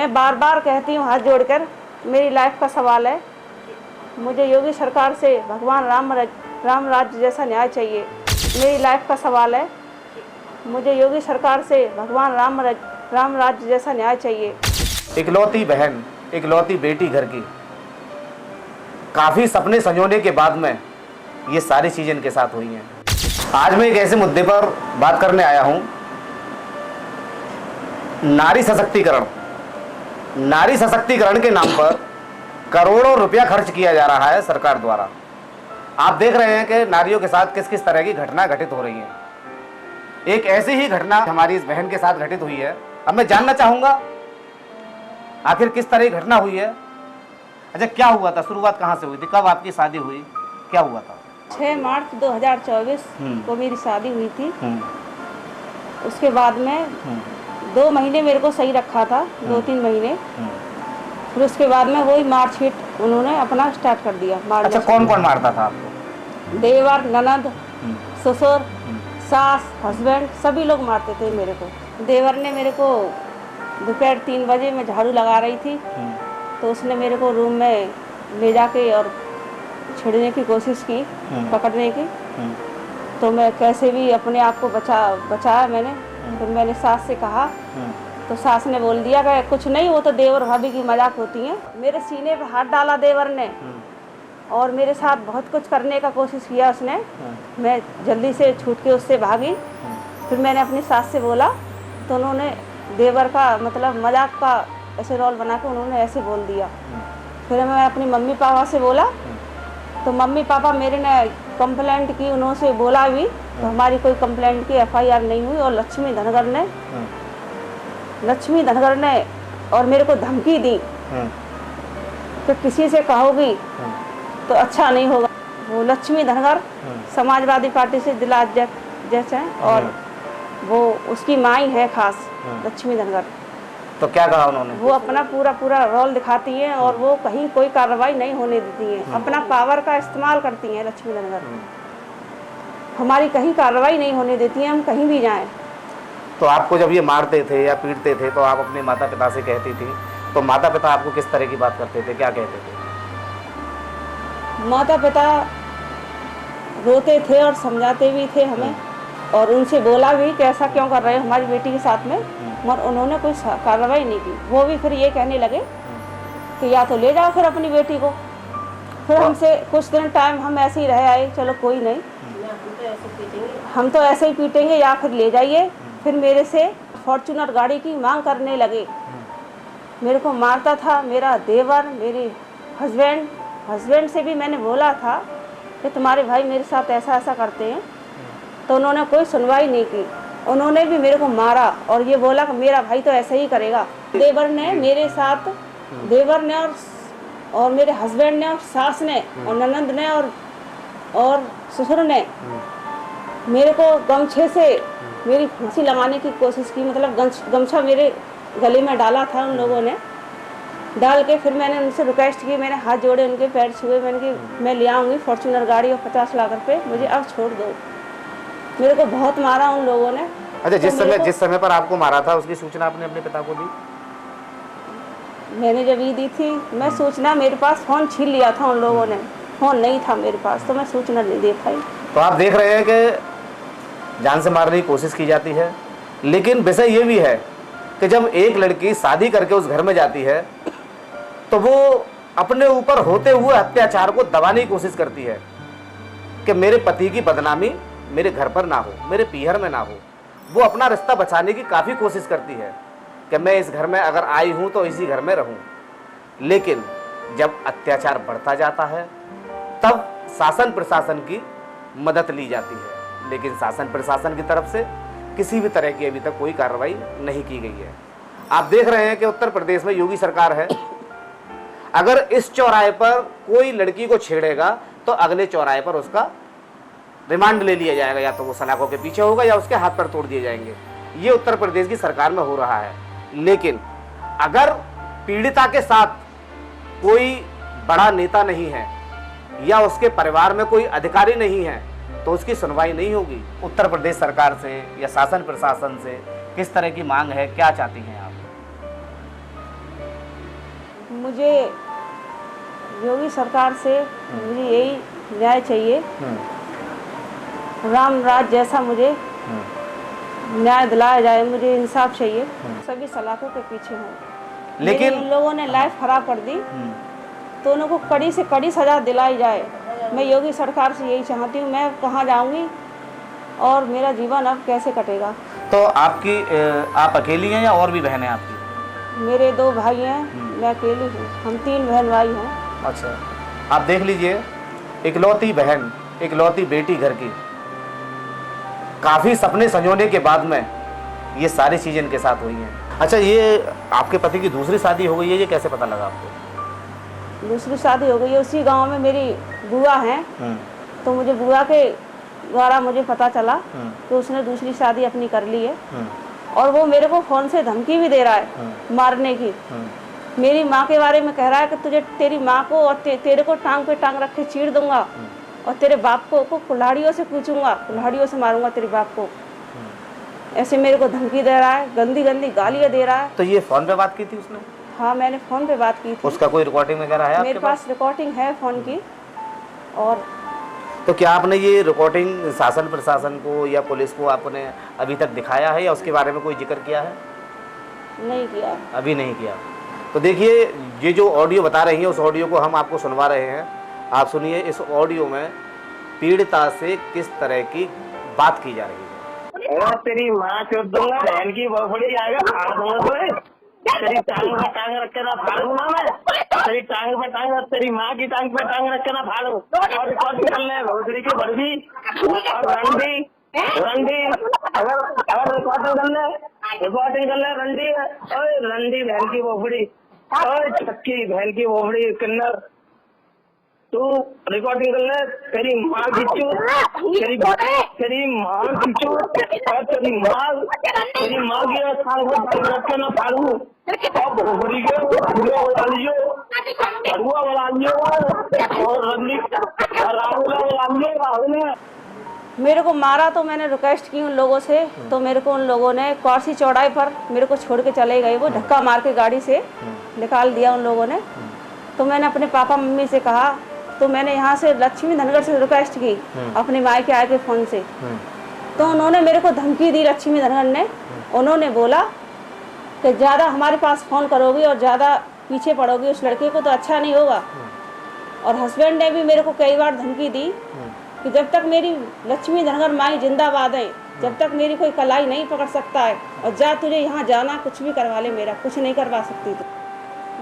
मैं बार बार कहती हूँ हाथ जोड़कर, मेरी लाइफ का सवाल है, मुझे योगी सरकार से भगवान राम राज्य जैसा न्याय चाहिए। मेरी लाइफ का सवाल है, मुझे योगी सरकार से भगवान राम राज्य जैसा न्याय चाहिए। इकलौती बहन, इकलौती बेटी घर की, काफ़ी सपने संजोने के बाद में ये सारी चीज़ें इनके साथ हुई हैं। आज मैं एक ऐसे मुद्दे पर बात करने आया हूँ, नारी सशक्तिकरण। नारी सशक्तिकरण के नाम पर करोड़ों रुपया खर्च किया जा रहा है सरकार द्वारा। आप देख रहे हैं कि नारियों के साथ किस किस तरह की घटना घटित हो रही हैं। एक ऐसी ही घटना हमारी इस बहन के साथ घटित हुई है। अब मैं जानना चाहूँगा आखिर किस तरह की घटना हुई है। अच्छा, क्या हुआ था, शुरुआत कहाँ से हुई थी, कब आपकी शादी हुई, क्या हुआ था? 6 मार्च 2024 को मेरी शादी हुई थी। उसके बाद में 2 महीने मेरे को सही रखा था, 2-3 महीने। फिर उसके बाद में वही मारपीट उन्होंने अपना स्टार्ट कर दिया। अच्छा, कौन कौन मारता था आपको? देवर, ननद, ससुर, सास, हस्बैंड, सभी लोग मारते थे मेरे को। देवर ने मेरे को दोपहर 3 बजे मैं झाड़ू लगा रही थी, तो उसने मेरे को रूम में ले जाके और छेड़ने की कोशिश की, पकड़ने की। तो मैं कैसे भी अपने आप को बचाया मैंने। फिर मैंने सास से कहा, तो सास ने बोल दिया कि कुछ नहीं, वो तो देवर भाभी की मजाक होती है। मेरे सीने पे हाथ डाला देवर ने और मेरे साथ बहुत कुछ करने का कोशिश किया उसने। मैं जल्दी से छूट के उससे भागी। फिर मैंने अपनी सास से बोला, तो उन्होंने देवर का मतलब मजाक का ऐसे रोल बना के उन्होंने ऐसे बोल दिया। फिर मैं अपनी मम्मी पापा से बोला, तो मम्मी पापा मेरे ने कंप्लेंट की, उन्होंने बोला भी, तो हमारी कोई कंप्लेंट की FIR नहीं हुई। और लक्ष्मी धनगर ने और मेरे को धमकी दी कि किसी से कहोगी तो अच्छा नहीं होगा। वो लक्ष्मी धनगर समाजवादी पार्टी से जिला अध्यक्ष हैं और वो उसकी माई है खास, लक्ष्मी धनगर। तो क्या कहा उन्होंने? वो अपना पूरा रोल दिखाती हैं और वो कहीं कोई कार्रवाई नहीं होने देती हैं। अपना पावर का इस्तेमाल करती हैं लक्ष्मी धनगर। हमारी कहीं कार्रवाई नहीं होने देती हैं, हम कहीं भी जाएं। तो आपको जब ये मारते थे या पीटते थे तो आप अपने माता पिता से कहती थी, तो माता पिता आपको किस तरह की बात करते थे, क्या कहते थे? माता पिता रोते थे और समझाते भी थे हमें, और उनसे बोला भी कि ऐसा क्यों कर रहे हो हमारी बेटी के साथ में, मगर उन्होंने कोई कार्रवाई नहीं की। वो भी फिर ये कहने लगे कि या तो ले जाओ फिर अपनी बेटी को। फिर हमसे कुछ दिन टाइम हम ऐसे ही रह आए, चलो कोई नहीं, हम तो ऐसे ही पीटेंगे या फिर ले जाइए। फिर मेरे से फॉर्च्यूनर गाड़ी की मांग करने लगे। मेरे को मारता था मेरा देवर, मेरे हस्बैंड से भी मैंने बोला था कि तुम्हारे भाई मेरे साथ ऐसा ऐसा करते हैं, तो उन्होंने कोई सुनवाई नहीं की। उन्होंने भी मेरे को मारा और ये बोला कि मेरा भाई तो ऐसे ही करेगा। देवर ने मेरे साथ, देवर ने और मेरे हस्बैंड ने और सास ने और ननद ने और ससुर ने मेरे को गमछे से मेरी फांसी लगाने की कोशिश की। मतलब गमछा मेरे गले में डाला था उन लोगों ने, डाल के फिर मैंने उनसे रिक्वेस्ट की, मैंने हाथ जोड़े, उनके पैर छुए, मैंने कि मैं ले आऊँगी फॉर्च्यूनर गाड़ी और 50 लाख रुपये, मुझे अब छोड़ दो। मेरे को बहुत मारा उन लोगों ने। अच्छा, जिस समय पर आपको मारा था उसकी सूचना आपने अपने पिता को दी? मैंने जब ये दी थी, मैं सूचना, मेरे पास फ़ोन छीन लिया था उन लोगों ने, फ़ोन नहीं था मेरे पास, तो मैं सूचना नहीं दे पाई। तो आप देख रहे हैं कि जान से मारने की कोशिश की जाती है, लेकिन विषय ये भी है कि जब एक लड़की शादी करके उस घर में जाती है तो वो अपने ऊपर होते हुए अत्याचार को दबाने की कोशिश करती है कि मेरे पति की बदनामी मेरे घर पर ना हो, मेरे पीहर में ना हो। वो अपना रिश्ता बचाने की काफ़ी कोशिश करती है कि मैं इस घर में अगर आई हूँ तो इसी घर में रहूँ। लेकिन जब अत्याचार बढ़ता जाता है तब शासन प्रशासन की मदद ली जाती है, लेकिन शासन प्रशासन की तरफ से किसी भी तरह की अभी तक कोई कार्रवाई नहीं की गई है। आप देख रहे हैं कि उत्तर प्रदेश में योगी सरकार है। अगर इस चौराहे पर कोई लड़की को छेड़ेगा तो अगले चौराहे पर उसका रिमांड ले लिया जाएगा, या तो वो सलाखों के पीछे होगा या उसके हाथ पर तोड़ दिए जाएंगे। ये उत्तर प्रदेश की सरकार में हो रहा है। लेकिन अगर पीड़िता के साथ कोई बड़ा नेता नहीं है या उसके परिवार में कोई अधिकारी नहीं है तो उसकी सुनवाई नहीं होगी। उत्तर प्रदेश सरकार से या शासन प्रशासन से किस तरह की मांग है, क्या चाहती हैं आप? मुझे योगी सरकार से मुझे यही न्याय चाहिए, राम राज जैसा मुझे न्याय दिलाया जाए, मुझे इंसाफ चाहिए। सभी सलाखों के पीछे हूँ, लेकिन उन लोगों ने लाइफ खराब कर दी, तो उनको कड़ी से कड़ी सजा दिलाई जाए। मैं योगी सरकार से यही चाहती हूँ। मैं कहाँ जाऊँगी और मेरा जीवन अब कैसे कटेगा? तो आप अकेली हैं या और भी बहन हैं आपकी? मेरे 2 भाई हैं, मैं अकेली हूँ। हम 3 बहन भाई हैं। अच्छा, आप देख लीजिए, इकलौती बहन, इकलौती बेटी घर की, काफ़ी सपने संजोने के बाद में ये सारी चीज़ें इनके साथ हुई हैं। अच्छा, ये आपके पति की दूसरी शादी हो गई है, ये कैसे पता लगा आपको? दूसरी शादी हो गई है, उसी गांव में मेरी बुआ हैं, तो मुझे बुआ के द्वारा मुझे पता चला कि उसने दूसरी शादी अपनी कर ली है, और वो मेरे को फ़ोन से धमकी भी दे रहा है मारने की। मेरी माँ के बारे में कह रहा है कि तुझे, तेरी माँ को और तेरे को टांग पे टांग रख के चीर दूंगा, और तेरे बाप को कुल्हाड़ियों से कूचूंगा, कुल्हाड़ियों से मारूंगा तेरे बाप को। ऐसे मेरे को धमकी दे रहा है, गंदी गंदी गालियाँ दे रहा है। तो ये फ़ोन पे बात की थी उसने? हाँ, मैंने फ़ोन पे बात की थी। उसका कोई रिकॉर्डिंग वगैरह है मेरे पास? रिकॉर्डिंग है फ़ोन की। और तो क्या आपने ये रिकॉर्डिंग शासन प्रशासन को या पुलिस को आपने अभी तक दिखाया है, या उसके बारे में कोई जिक्र किया है? नहीं किया, अभी नहीं किया। तो देखिए, ये जो ऑडियो बता रही है, उस ऑडियो को हम आपको सुनवा रहे हैं। आप सुनिए, इस ऑडियो में पीड़िता से किस तरह की बात की जा रही है। और तेरी माँ चोट दूंगा, बहन की बड़ी आएगा, फाड़ दूंगा तुझे। तेरी टांग पे टांग रख के ना फाड़ूंगा मैं, तेरी टांग पे टांग, तेरी माँ की टांग पे टांग रख के ना फाड़ू। और रिकॉर्ड कर ले भोसड़ी की बड़वी और रंडी रंडी, अगर रिकॉर्डिंग कर ले रंडी, ओए रंडी बहन की बोफड़ी, ओए छक्की बहन की बोफड़ी किन्नर, तू रिकॉर्डिंग कर ले। तेरी माँ की चूत, तेरी माँ की चूत, और तेरी माँ की स्थान को रख के ना फाड़ू। और भोसड़ी के बुआ बना लियो और रंडी राहुल ने मेरे को मारा। तो मैंने रिक्वेस्ट की उन लोगों से, तो मेरे को उन लोगों ने कौरसी चौड़ाई पर मेरे को छोड़ के चले गए। वो धक्का मार के गाड़ी से निकाल दिया उन लोगों ने। तो मैंने अपने पापा मम्मी से कहा, तो मैंने यहाँ से लक्ष्मी धनगर से रिक्वेस्ट की अपने माई के आए के फ़ोन से, तो उन्होंने मेरे को धमकी दी लक्ष्मी धनगर ने। उन्होंने बोला कि ज़्यादा हमारे पास फ़ोन करोगी और ज़्यादा पीछे पड़ोगी उस लड़के को तो अच्छा नहीं होगा। और हस्बैंड ने भी मेरे को कई बार धमकी दी कि जब तक मेरी लक्ष्मी धनगर माई जिंदाबाद है, जब तक मेरी कोई कलाई नहीं पकड़ सकता है, और जा तुझे यहाँ जाना कुछ भी करवा ले, मेरा कुछ नहीं करवा सकती तू।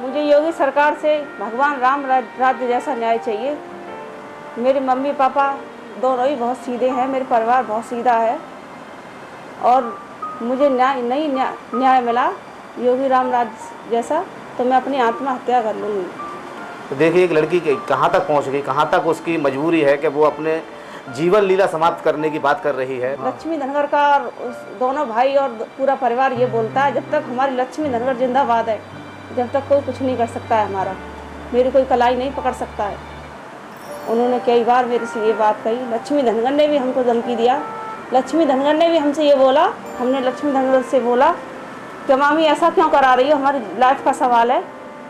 मुझे योगी सरकार से भगवान राम राज्य जैसा न्याय चाहिए। मेरे मम्मी पापा दोनों ही बहुत सीधे हैं, मेरे परिवार बहुत सीधा है, और मुझे न्याय मिला योगी राम राज्य जैसा, तो मैं अपनी आत्महत्या कर लूँगी। तो देखिए, एक लड़की कहाँ तक पहुँच गई, कहाँ तक उसकी मजबूरी है कि वो अपने जीवन लीला समाप्त करने की बात कर रही है। लक्ष्मी धनगर का और दोनों भाई और पूरा परिवार ये बोलता है, जब तक हमारी लक्ष्मी धनगर जिंदाबाद है, जब तक कोई कुछ नहीं कर सकता है हमारा, मेरी कोई कलाई नहीं पकड़ सकता है। उन्होंने कई बार मेरे से ये बात कही। लक्ष्मी धनगर ने भी हमको धमकी दिया। लक्ष्मी धनगर ने भी हमसे ये बोला, हमने लक्ष्मी धनगर से बोला कि मामी ऐसा क्यों करा रही हो, हमारी लाइफ का सवाल है।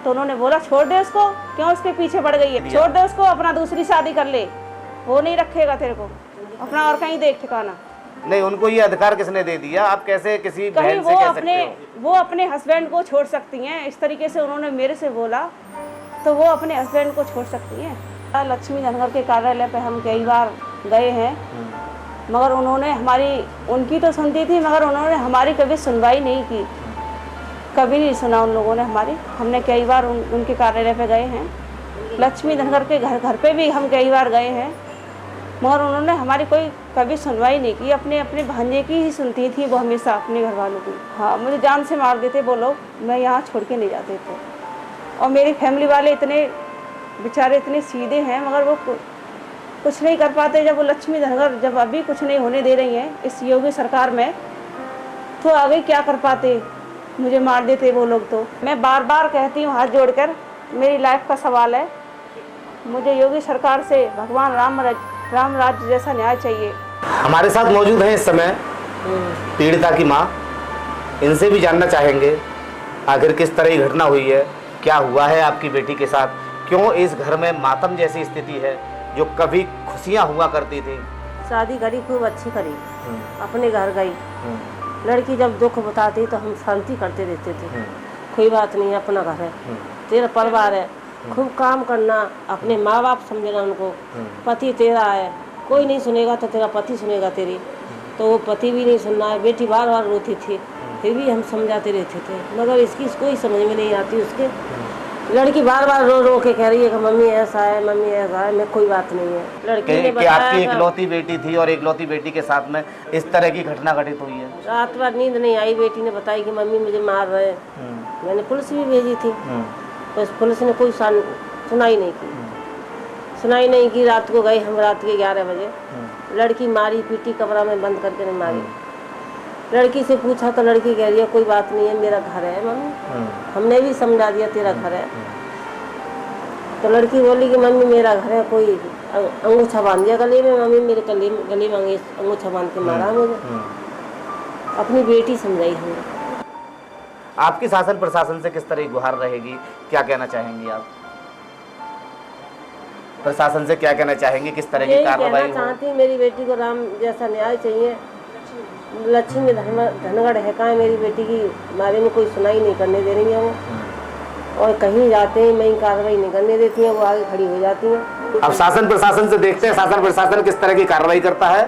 तो उन्होंने बोला छोड़ दे उसको, क्यों उसके पीछे पड़ गई है, छोड़ दे उसको, अपना दूसरी शादी कर ले, वो नहीं रखेगा तेरे को, अपना और कहीं देख ठिकाना। नहीं, उनको ये अधिकार किसने दे दिया? आप कैसे किसी बहन से कह सकते हो? वो अपने हस्बैंड को छोड़ सकती हैं, इस तरीके से उन्होंने मेरे से बोला, तो वो अपने हस्बैंड को छोड़ सकती हैं। लक्ष्मी धनगर के कार्यालय पे हम कई बार गए हैं, मगर उन्होंने उनकी तो सुनती थी, मगर उन्होंने हमारी कभी सुनवाई नहीं की, कभी नहीं सुना उन लोगों ने हमारी। हमने कई बार उनके कार्यालय पे गए हैं। लक्ष्मी धनगर के घर पे भी हम कई बार गए हैं, मगर उन्होंने हमारी कोई कभी सुनवाई नहीं की। अपने भांजे की ही सुनती थी वो हमेशा, अपने घर वालों की। हाँ, मुझे जान से मार देते वो लोग, मैं यहाँ छोड़ के नहीं जाते थे। और मेरी फैमिली वाले इतने बेचारे इतने सीधे हैं, मगर वो कुछ नहीं कर पाते। जब वो लक्ष्मी धनगर जब अभी कुछ नहीं होने दे रही हैं इस योगी सरकार में, तो आगे क्या कर पाते, मुझे मार देते वो लोग। तो मैं बार बार कहती हूँ हाथ जोड़कर, मेरी लाइफ का सवाल है, मुझे योगी सरकार से भगवान राम राज्य जैसा न्याय चाहिए। हमारे साथ मौजूद हैं इस समय पीड़िता की माँ, इनसे भी जानना चाहेंगे आखिर किस तरह की घटना हुई है, क्या हुआ है आपकी बेटी के साथ? क्यों इस घर में मातम जैसी स्थिति है? जो कभी खुशियां हुआ करती थी। शादी करी, खूब अच्छी करी, अपने घर गई। लड़की जब दुख बताती तो हम शांति करते रहते थे, कोई बात नहीं, अपना घर है, तेरा परिवार है, खूब काम करना, अपने माँ बाप समझना उनको, पति तेरा है, कोई नहीं सुनेगा तो तेरा पति सुनेगा तेरी, तो वो पति भी नहीं सुनना है। बेटी बार बार रोती थी, फिर भी हम समझाते रहते थे, मगर इसकी कोई समझ में नहीं आती उसके। लड़की बार बार रो रो के कह रही है कि मम्मी ऐसा है, मम्मी ऐसा है। मैं कोई बात नहीं है। लड़की ने कि आपकी बताया इकलौती बेटी थी और इकलौती बेटी के साथ में इस तरह की घटना घटित हुई है। रात भर नींद नहीं आई, बेटी ने बताई कि मम्मी मुझे मार रहे हैं। मैंने पुलिस भी भेजी थी, तो पुलिस ने कोई सुनाई नहीं की। रात को गए हम, रात के 11 बजे। लड़की मारी पीटी, कमरा में बंद करके नहीं मारी। लड़की से पूछा तो लड़की कह रही है कोई बात नहीं है, मेरा घर है मम्मी। हमने भी समझा दिया तेरा घर है। तो लड़की बोली कि मम्मी मेरा घर है, कोई अंगूठा बांध दिया गले में, मम्मी मेरे गले में अंगूठा बांध के मारा मुझे। अपनी बेटी समझाई हमने। आपकी शासन प्रशासन से किस तरह की गुहार रहेगी? क्या कहना चाहेंगी आप? प्रशासन से क्या कहना चाहेंगी? किस तरह की यही कार्रवाई कहना हो? चाहती हूँ, मेरी बेटी को राम जैसा न्याय चाहिए। लक्ष्मी धनगढ़ है, कहाँ मेरी बेटी की बारे में कोई सुनाई नहीं करने दे रही है वो, और कहीं जाते हैं मैं कार्रवाई नहीं करने देती है, वो आगे खड़ी हो जाती हैं। अब शासन प्रशासन से देखते हैं शासन प्रशासन किस तरह की कार्रवाई करता है।